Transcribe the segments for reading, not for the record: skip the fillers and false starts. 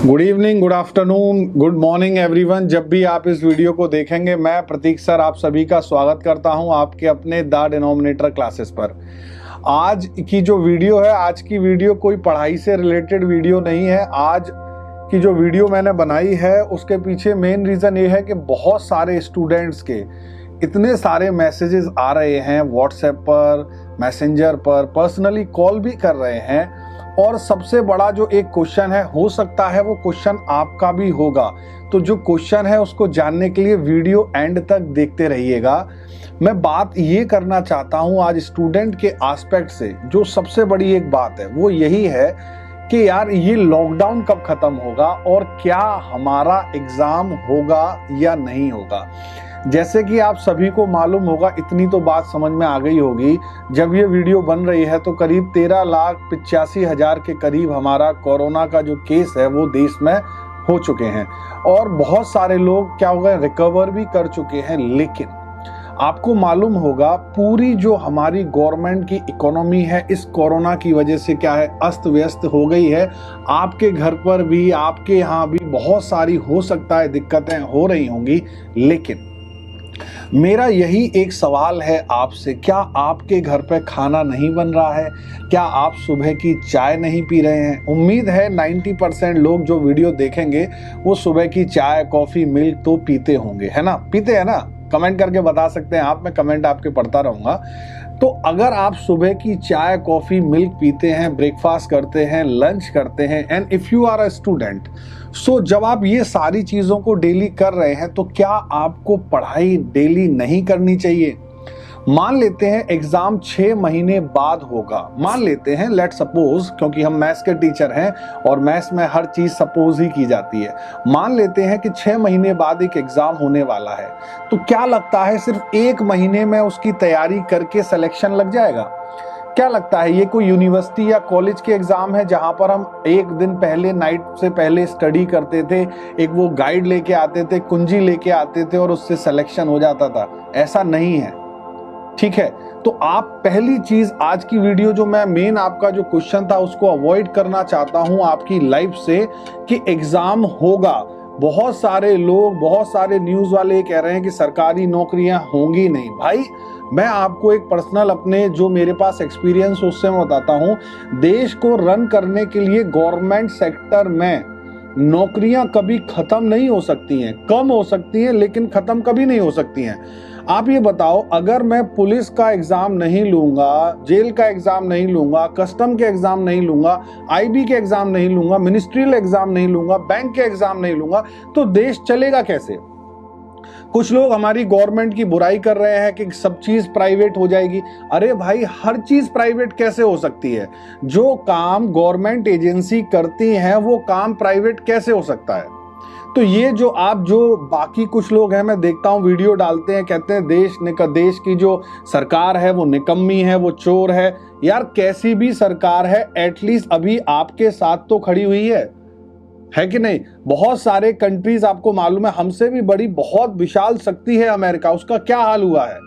Good evening, good afternoon, good morning everyone. जब भी आप इस वीडियो को देखेंगे, मैं प्रतीक सर आप सभी का स्वागत करता हूं आपके अपने द डिनोमिनेटर क्लासेस पर। आज की जो वीडियो है, आज की वीडियो कोई पढ़ाई से रिलेटेड वीडियो नहीं है। आज की जो वीडियो मैंने बनाई है उसके पीछे मेन रीज़न ये है कि बहुत सारे स्टूडेंट्स के इतने सारे मैसेजेस आ रहे हैं व्हाट्सएप पर, मैसेंजर पर, पर्सनली कॉल भी कर रहे हैं। और सबसे बड़ा जो एक क्वेश्चन है, हो सकता है वो क्वेश्चन आपका भी होगा। तो जो क्वेश्चन है उसको जानने के लिए वीडियो एंड तक देखते रहिएगा। मैं बात ये करना चाहता हूँ आज स्टूडेंट के एस्पेक्ट से। जो सबसे बड़ी एक बात है वो यही है कि यार ये लॉकडाउन कब खत्म होगा और क्या हमारा एग्जाम होगा या नहीं होगा। जैसे कि आप सभी को मालूम होगा, इतनी तो बात समझ में आ गई होगी, जब ये वीडियो बन रही है तो करीब 13,85,000 के करीब हमारा कोरोना का जो केस है वो देश में हो चुके हैं। और बहुत सारे लोग क्या हो गए, रिकवर भी कर चुके हैं। लेकिन आपको मालूम होगा पूरी जो हमारी गवर्नमेंट की इकोनॉमी है इस कोरोना की वजह से क्या है, अस्त व्यस्त हो गई है। आपके घर पर भी, आपके यहाँ भी बहुत सारी हो सकता है दिक्कतें हो रही होंगी। लेकिन मेरा यही एक सवाल है आपसे, क्या आपके घर पे खाना नहीं बन रहा है? क्या आप सुबह की चाय नहीं पी रहे हैं? उम्मीद है 90% लोग जो वीडियो देखेंगे वो सुबह की चाय, कॉफी, मिल्क तो पीते होंगे, है ना? पीते हैं ना? कमेंट करके बता सकते हैं आप, मैं कमेंट आपके पढ़ता रहूंगा। तो अगर आप सुबह की चाय, कॉफी, मिल्क पीते हैं, ब्रेकफास्ट करते हैं, लंच करते हैं, and if you are a student, so जब आप ये सारी चीजों को डेली कर रहे हैं तो क्या आपको पढ़ाई डेली नहीं करनी चाहिए? मान लेते हैं एग्जाम 6 महीने बाद होगा, मान लेते हैं, लेट सपोज, क्योंकि हम मैथ्स के टीचर हैं और मैथ्स में हर चीज सपोज ही की जाती है। मान लेते हैं कि 6 महीने बाद एक एग्जाम होने वाला है, तो क्या लगता है सिर्फ 1 महीने में उसकी तैयारी करके सिलेक्शन लग जाएगा? क्या लगता है ये कोई यूनिवर्सिटी या कॉलेज के एग्जाम है जहां पर हम एक दिन पहले, नाइट से पहले स्टडी करते थे, एक वो गाइड लेके आते थे, कुंजी लेके आते थे और उससे सिलेक्शन हो जाता था? ऐसा नहीं है, ठीक है? तो आप पहली चीज, आज की वीडियो जो मैं मेन आपका जो क्वेश्चन था उसको अवॉइड करना चाहता हूं आपकी लाइफ से कि एग्जाम होगा। बहुत सारे लोग, बहुत सारे न्यूज वाले कह रहे हैं कि सरकारी नौकरियां होंगी नहीं। भाई मैं आपको एक पर्सनल अपने जो मेरे पास एक्सपीरियंस उससे मैं बताता हूं। देश को रन करने के लिए गवर्नमेंट सेक्टर में नौकरियां कभी खत्म नहीं हो सकती हैं। कम हो सकती हैं लेकिन खत्म कभी नहीं हो सकती हैं। आप ये बताओ, अगर मैं पुलिस का एग्जाम नहीं लूंगा, जेल का एग्जाम नहीं लूंगा, कस्टम के एग्जाम नहीं लूंगा, आईबी के एग्जाम नहीं लूंगा, मिनिस्ट्रियल एग्जाम नहीं लूंगा, बैंक के एग्जाम नहीं लूंगा, तो देश चलेगा कैसे? कुछ लोग हमारी गवर्नमेंट की बुराई कर रहे हैं कि सब चीज प्राइवेट हो जाएगी। अरे भाई, हर चीज प्राइवेट कैसे हो सकती है? जो काम गवर्नमेंट एजेंसी करती है वो काम प्राइवेट कैसे हो सकता है? तो ये जो बाकी कुछ लोग हैं, मैं देखता हूं वीडियो डालते हैं, कहते हैं देश की जो सरकार है वो निकम्मी है, वो चोर है। यार कैसी भी सरकार है, एटलीस्ट अभी आपके साथ तो खड़ी हुई है कि नहीं? बहुत सारे कंट्रीज आपको मालूम है, हमसे भी बड़ी बहुत विशाल शक्ति है अमेरिका, उसका क्या हाल हुआ है?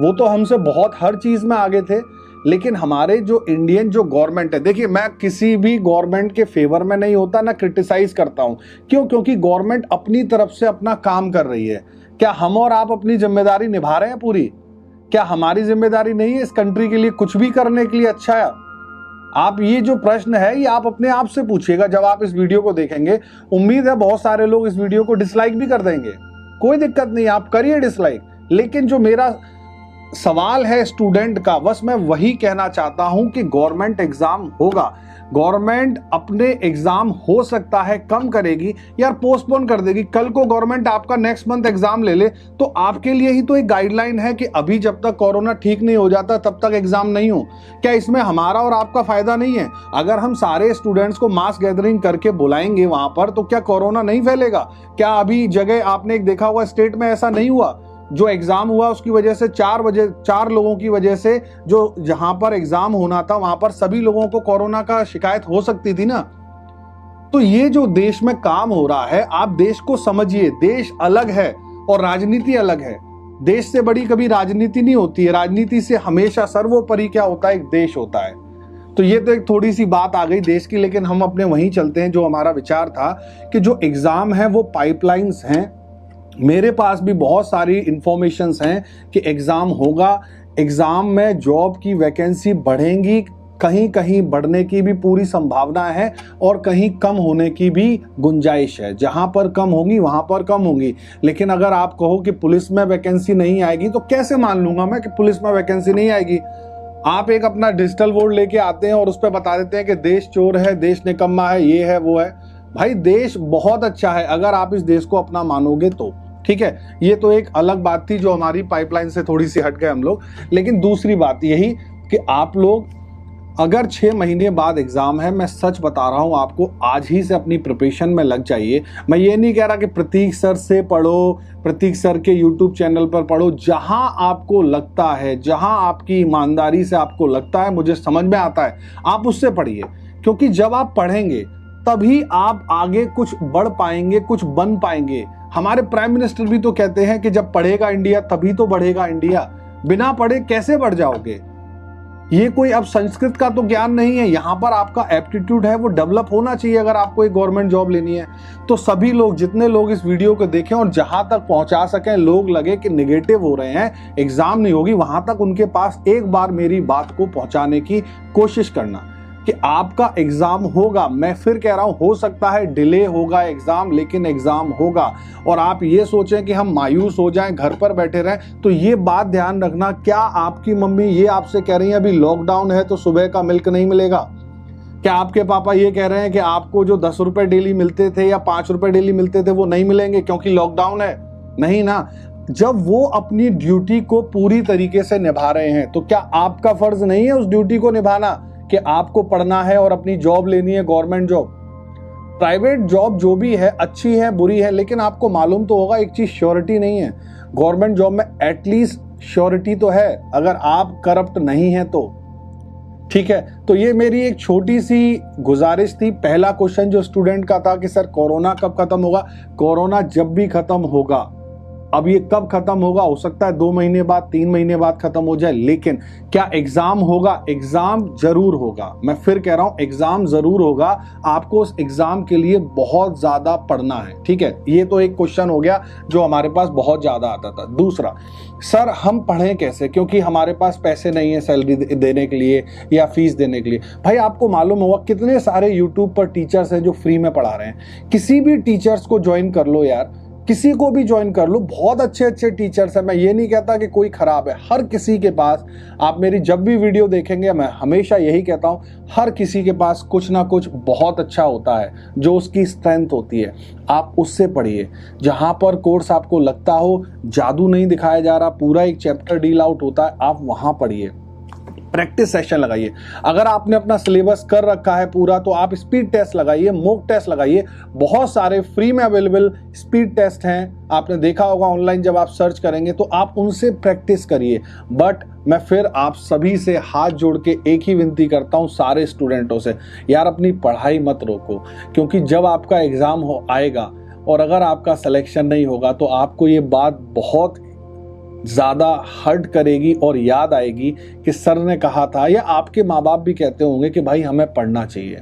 वो तो हमसे बहुत हर चीज में आगे थे। लेकिन हमारे जो इंडियन जो गवर्नमेंट है, देखिए मैं किसी भी गवर्नमेंट के फेवर में नहीं होता, ना क्रिटिसाइज करता हूं। क्यों? क्योंकि गवर्नमेंट अपनी तरफ से अपना काम कर रही है। क्या हम और आप अपनी जिम्मेदारी निभा रहे हैं पूरी? क्या हमारी जिम्मेदारी नहीं है इस कंट्री के लिए कुछ भी करने के लिए? अच्छा है, आप ये जो प्रश्न है ये आप अपने आप से पूछिएगा जब आप इस वीडियो को देखेंगे। उम्मीद है बहुत सारे लोग इस वीडियो को डिसलाइक भी कर देंगे, कोई दिक्कत नहीं, आप करिए डिसलाइक। लेकिन जो मेरा सवाल है स्टूडेंट का, बस मैं वही कहना चाहता हूं कि गवर्नमेंट एग्जाम होगा। गवर्नमेंट अपने एग्जाम हो सकता है कम करेगी, यार पोस्टपोन कर देगी। कल को गवर्नमेंट आपका नेक्स्ट मंथ एग्जाम ले ले तो आपके लिए ही तो एक गाइडलाइन है कि अभी जब तक कोरोना ठीक नहीं हो जाता तब तक एग्जाम नहीं हो। क्या इसमें हमारा और आपका फायदा नहीं है? अगर हम सारे स्टूडेंट्स को मास गैदरिंग करके बुलाएंगे वहां पर तो क्या कोरोना नहीं फैलेगा? क्या अभी जगह आपने एक देखा हुआ स्टेट में ऐसा नहीं हुआ? जो एग्जाम हुआ उसकी वजह से 4 लोगों की वजह से जो जहां पर एग्जाम होना था वहां पर सभी लोगों को कोरोना का शिकायत हो सकती थी ना। तो ये जो देश में काम हो रहा है, आप देश को समझिए। देश अलग है और राजनीति अलग है। देश से बड़ी कभी राजनीति नहीं होती है। राजनीति से हमेशा सर्वोपरि क्या होता है? एक देश होता है। तो ये तो एक थोड़ी सी बात आ गई देश की, लेकिन हम अपने वहीं चलते हैं। जो हमारा विचार था कि जो एग्ज़ाम है वो पाइपलाइंस हैं। मेरे पास भी बहुत सारी इंफॉर्मेशंस हैं कि एग्ज़ाम होगा, एग्ज़ाम में जॉब की वैकेंसी बढ़ेंगी, कहीं कहीं बढ़ने की भी पूरी संभावना है और कहीं कम होने की भी गुंजाइश है। जहां पर कम होंगी वहां पर कम होंगी। लेकिन अगर आप कहो कि पुलिस में वैकेंसी नहीं आएगी तो कैसे मान लूंगा मैं कि पुलिस में वैकेंसी नहीं आएगी। आप एक अपना डिजिटल बोर्ड लेके आते हैं और उस पर बता देते हैं कि देश चोर है, देश निकम्मा है, ये है वो है। भाई देश बहुत अच्छा है अगर आप इस देश को अपना मानोगे तो, ठीक है। ये तो एक अलग बात थी जो हमारी पाइपलाइन से थोड़ी सी हट गए हम लोग। लेकिन दूसरी बात यही कि आप लोग अगर 6 महीने बाद एग्जाम है, मैं सच बता रहा हूं आपको, आज ही से अपनी प्रिपरेशन में लग जाइए। मैं ये नहीं कह रहा कि प्रतीक सर से पढ़ो, प्रतीक सर के यूट्यूब चैनल पर पढ़ो। जहां आपको लगता है, जहां आपकी ईमानदारी से आपको लगता है मुझे समझ में आता है, आप उससे पढ़िए। क्योंकि जब आप पढ़ेंगे तभी आप आगे कुछ बढ़ पाएंगे, कुछ बन पाएंगे। हमारे प्राइम मिनिस्टर भी तो कहते हैं कि जब पढ़ेगा इंडिया तभी तो बढ़ेगा इंडिया। बिना पढ़े कैसे बढ़ जाओगे? ये कोई अब संस्कृत का तो ज्ञान नहीं है, यहाँ पर आपका एप्टीट्यूड है वो डेवलप होना चाहिए। अगर आपको एक गवर्नमेंट जॉब लेनी है तो सभी लोग, जितने लोग इस वीडियो को देखें और जहां तक पहुंचा सकें, लोग लगे कि निगेटिव हो रहे हैं, एग्जाम नहीं होगी, वहां तक उनके पास एक बार मेरी बात को पहुंचाने की कोशिश करना कि आपका एग्जाम होगा। मैं फिर कह रहा हूं, हो सकता है डिले होगा एग्जाम, लेकिन एग्जाम होगा। और आप ये सोचें कि हम मायूस हो जाएं, घर पर बैठे रहें, तो ये बात ध्यान रखना, क्या आपकी मम्मी ये आपसे कह रही है अभी लॉकडाउन है तो सुबह का मिल्क नहीं मिलेगा? क्या आपके पापा ये कह रहे हैं कि आपको जो 10 रुपए डेली मिलते थे या 5 रुपए डेली मिलते थे वो नहीं मिलेंगे क्योंकि लॉकडाउन है? नहीं ना। जब वो अपनी ड्यूटी को पूरी तरीके से निभा रहे हैं तो क्या आपका फर्ज नहीं है उस ड्यूटी को निभाना कि आपको पढ़ना है और अपनी जॉब लेनी है, गवर्नमेंट जॉब? प्राइवेट जॉब जो भी है अच्छी है बुरी है, लेकिन आपको मालूम तो होगा एक चीज श्योरिटी नहीं है। गवर्नमेंट जॉब में एटलीस्ट श्योरिटी तो है अगर आप करप्ट नहीं है तो, ठीक है। तो ये मेरी एक छोटी सी गुजारिश थी। पहला क्वेश्चन जो स्टूडेंट का था कि सर कोरोना कब खत्म होगा? कोरोना जब भी खत्म होगा। अब ये कब खत्म होगा? हो सकता है 2 महीने बाद, 3 महीने बाद खत्म हो जाए, लेकिन क्या एग्जाम होगा? एग्जाम जरूर होगा। मैं फिर कह रहा हूं एग्जाम जरूर होगा। आपको उस एग्जाम के लिए बहुत ज्यादा पढ़ना है, ठीक है। ये तो एक क्वेश्चन हो गया जो हमारे पास बहुत ज्यादा आता था। दूसरा, सर हम पढ़ें कैसे क्योंकि हमारे पास पैसे नहीं है सैलरी देने के लिए या फीस देने के लिए। भाई आपको मालूम होगा कितने सारे यूट्यूब पर टीचर्स हैं जो फ्री में पढ़ा रहे हैं। किसी भी टीचर्स को ज्वाइन कर लो यार, किसी को भी ज्वाइन कर लो, बहुत अच्छे अच्छे टीचर्स हैं। मैं ये नहीं कहता कि कोई खराब है, हर किसी के पास, आप मेरी जब भी वीडियो देखेंगे मैं हमेशा यही कहता हूं, हर किसी के पास कुछ ना कुछ बहुत अच्छा होता है जो उसकी स्ट्रेंथ होती है। आप उससे पढ़िए। जहां पर कोर्स आपको लगता हो जादू नहीं दिखाया जा रहा, पूरा एक चैप्टर डील आउट होता है, आप वहां पढ़िए। प्रैक्टिस सेशन लगाइए। अगर आपने अपना सिलेबस कर रखा है पूरा तो आप स्पीड टेस्ट लगाइए, मॉक टेस्ट लगाइए। बहुत सारे फ्री में अवेलेबल स्पीड टेस्ट हैं, आपने देखा होगा ऑनलाइन, जब आप सर्च करेंगे तो आप उनसे प्रैक्टिस करिए। बट मैं फिर आप सभी से हाथ जोड़ के एक ही विनती करता हूं सारे स्टूडेंटों से, यार अपनी पढ़ाई मत रोको। क्योंकि जब आपका एग्जाम आएगा और अगर आपका सिलेक्शन नहीं होगा तो आपको ये बात बहुत ज्यादा हर्ट करेगी और याद आएगी कि सर ने कहा था, या आपके माँ बाप भी कहते होंगे कि भाई हमें पढ़ना चाहिए।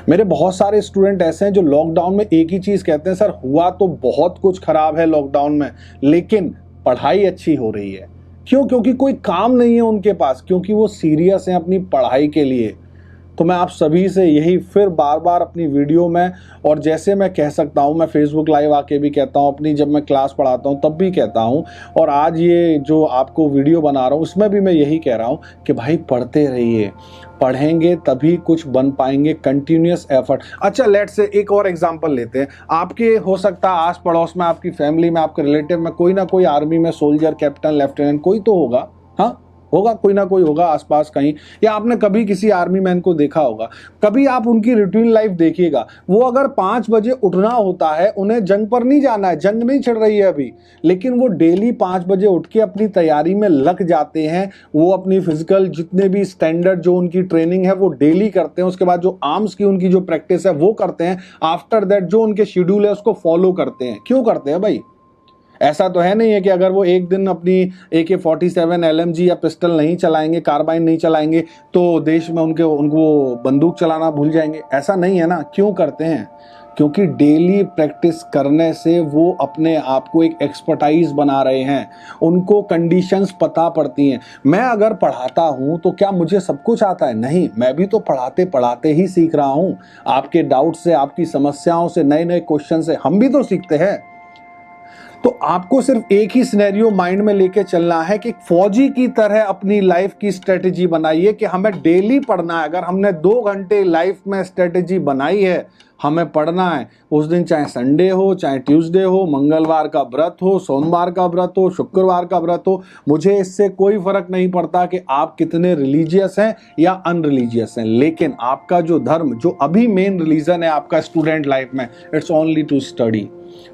मेरे बहुत सारे स्टूडेंट ऐसे हैं जो लॉकडाउन में एक ही चीज कहते हैं, सर हुआ तो बहुत कुछ खराब है लॉकडाउन में लेकिन पढ़ाई अच्छी हो रही है। क्यों? क्योंकि कोई काम नहीं है उनके पास, क्योंकि वो सीरियस हैं अपनी पढ़ाई के लिए। तो मैं आप सभी से यही फिर बार बार अपनी वीडियो में, और जैसे मैं कह सकता हूँ, मैं फेसबुक लाइव आके भी कहता हूँ, अपनी जब मैं क्लास पढ़ाता हूँ तब भी कहता हूँ, और आज ये जो आपको वीडियो बना रहा हूँ उसमें भी मैं यही कह रहा हूँ कि भाई पढ़ते रहिए। पढ़ेंगे तभी कुछ बन पाएंगे। Continuous effort. अच्छा लेट्स से एक और एग्जांपल लेते हैं। आपके हो सकता है आस पड़ोस में, आपकी फैमिली में, आपके रिलेटिव में कोई ना कोई आर्मी में सोल्जर, कैप्टन, लेफ्टिनेंट कोई तो होगा। हाँ होगा, कोई ना कोई होगा आसपास कहीं, या आपने कभी किसी आर्मी मैन को देखा होगा। कभी आप उनकी रूटीन लाइफ देखिएगा। वो अगर 5 बजे उठना होता है, उन्हें जंग पर नहीं जाना है, जंग नहीं छिड़ रही है अभी, लेकिन वो डेली 5 बजे उठ के अपनी तैयारी में लग जाते हैं। वो अपनी फिजिकल जितने भी स्टैंडर्ड जो उनकी ट्रेनिंग है वो डेली करते हैं। उसके बाद जो आर्म्स की उनकी जो प्रैक्टिस है वो करते हैं। आफ्टर दैट जो उनके शेड्यूल है उसको फॉलो करते हैं। क्यों करते हैं भाई? ऐसा तो है नहीं है कि अगर वो एक दिन अपनी AK-47 LMG या पिस्टल नहीं चलाएंगे, कार्बाइन नहीं चलाएंगे, तो देश में उनको बंदूक चलाना भूल जाएंगे। ऐसा नहीं है ना। क्यों करते हैं? क्योंकि डेली प्रैक्टिस करने से वो अपने आप को एक एक्सपर्टाइज बना रहे हैं, उनको कंडीशंस पता पड़ती हैं। मैं अगर पढ़ाता हूं तो क्या मुझे सब कुछ आता है? नहीं, मैं भी तो पढ़ाते पढ़ाते ही सीख रहा हूं। आपके डाउट से, आपकी समस्याओं से, नए नए क्वेश्चन से हम भी तो सीखते हैं। तो आपको सिर्फ एक ही सिनेरियो माइंड में लेके चलना है कि फौजी की तरह अपनी लाइफ की स्ट्रेटेजी बनाइए कि हमें डेली पढ़ना है। अगर हमने 2 घंटे लाइफ में स्ट्रेटेजी बनाई है, हमें पढ़ना है उस दिन, चाहे संडे हो, चाहे ट्यूसडे हो, मंगलवार का व्रत हो, सोमवार का व्रत हो, शुक्रवार का व्रत हो, मुझे इससे कोई फर्क नहीं पड़ता कि आप कितने रिलीजियस हैं या अनरिलीजियस हैं। लेकिन आपका जो धर्म, जो अभी मेन रिलीजन है आपका स्टूडेंट लाइफ में, इट्स ओनली टू स्टडी।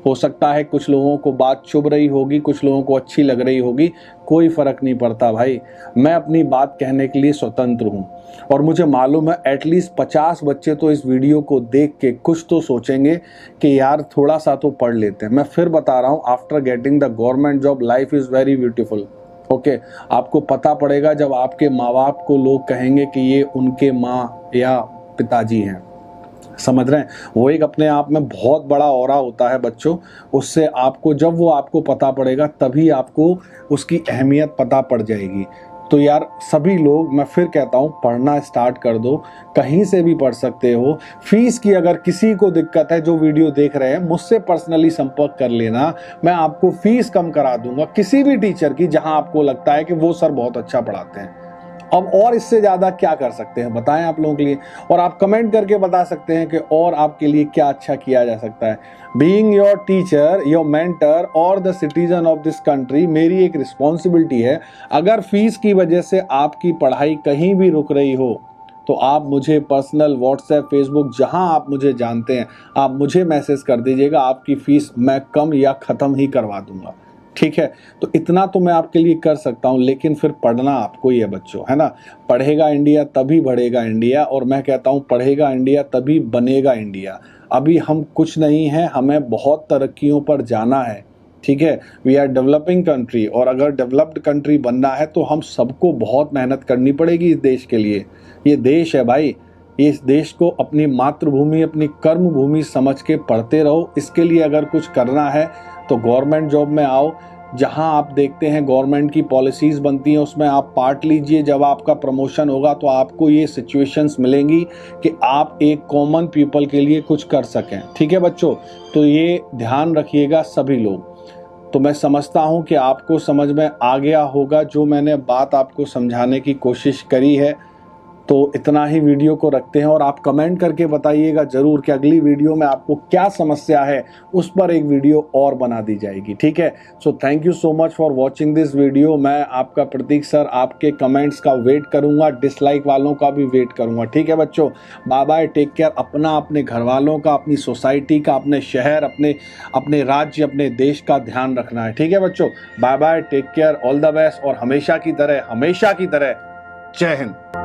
हो सकता है कुछ लोगों को बात चुभ रही होगी, कुछ लोगों को अच्छी लग रही होगी, कोई फर्क नहीं पड़ता भाई। मैं अपनी बात कहने के लिए स्वतंत्र हूं और मुझे मालूम है एटलीस्ट 50 बच्चे तो इस वीडियो को देख के कुछ तो सोचेंगे कि यार थोड़ा सा तो पढ़ लेते हैं। मैं फिर बता रहा हूं, after getting the government job life is very beautiful. Okay, आपको पता पड़ेगा जब आपके माँ बाप को लोग कहेंगे कि ये उनके माँ या पिताजी हैं। समझ रहे हैं? वो एक अपने आप में बहुत बड़ा ऑरा होता है बच्चों। उससे आपको, जब वो आपको पता पड़ेगा तभी आपको उसकी अहमियत पता पड़ जाएगी। तो यार सभी लोग, मैं फिर कहता हूँ, पढ़ना स्टार्ट कर दो। कहीं से भी पढ़ सकते हो। फीस की अगर किसी को दिक्कत है, जो वीडियो देख रहे हैं, मुझसे पर्सनली संपर्क कर लेना। मैं आपको फीस कम करा दूंगा किसी भी टीचर की, जहां आपको लगता है कि वो सर बहुत अच्छा पढ़ाते हैं। अब और इससे ज्यादा क्या कर सकते हैं बताएं आप लोगों के लिए। और आप कमेंट करके बता सकते हैं कि और आपके लिए क्या अच्छा किया जा सकता है। Being your teacher, your mentor और the citizen of this country, मेरी एक रिस्पॉन्सिबिलिटी है। अगर फीस की वजह से आपकी पढ़ाई कहीं भी रुक रही हो तो आप मुझे पर्सनल व्हाट्सएप, फेसबुक, जहां आप मुझे जानते हैं, आप मुझे मैसेज कर दीजिएगा। आपकी फीस मैं कम या ख़त्म ही करवा दूंगा। ठीक है? तो इतना तो मैं आपके लिए कर सकता हूं, लेकिन फिर पढ़ना आपको ही है बच्चों, है ना। पढ़ेगा इंडिया तभी बढ़ेगा इंडिया, और मैं कहता हूं पढ़ेगा इंडिया तभी बनेगा इंडिया। अभी हम कुछ नहीं है, हमें बहुत तरक्कियों पर जाना है। ठीक है? वी आर डेवलपिंग कंट्री, और अगर डेवलप्ड कंट्री बनना है तो हम सबको बहुत मेहनत करनी पड़ेगी इस देश के लिए। ये देश है भाई, इस देश को अपनी मातृभूमि, अपनी कर्म भूमि समझ के पढ़ते रहो। इसके लिए अगर कुछ करना है तो गवर्नमेंट जॉब में आओ, जहां आप देखते हैं गवर्नमेंट की पॉलिसीज बनती हैं, उसमें आप पार्ट लीजिए। जब आपका प्रमोशन होगा तो आपको ये सिचुएशंस मिलेंगी कि आप एक कॉमन पीपल के लिए कुछ कर सकें। ठीक है बच्चों? तो ये ध्यान रखिएगा सभी लोग। तो मैं समझता हूं कि आपको समझ में आ गया होगा जो मैंने बात आपको समझाने की कोशिश करी है। तो इतना ही वीडियो को रखते हैं, और आप कमेंट करके बताइएगा जरूर कि अगली वीडियो में आपको क्या समस्या है, उस पर एक वीडियो और बना दी जाएगी। ठीक है? So thank you so much for watching this video. मैं आपका प्रतीक सर आपके कमेंट्स का वेट करूंगा, डिसलाइक वालों का भी वेट करूंगा। ठीक है बच्चों? Bye bye, take care. अपना, अपने घर वालों का, अपनी सोसाइटी का, अपने शहर, अपने राज्य, अपने देश का ध्यान रखना है। ठीक है बच्चों? Bye bye, take care, all the best, और हमेशा की तरह जय हिंद।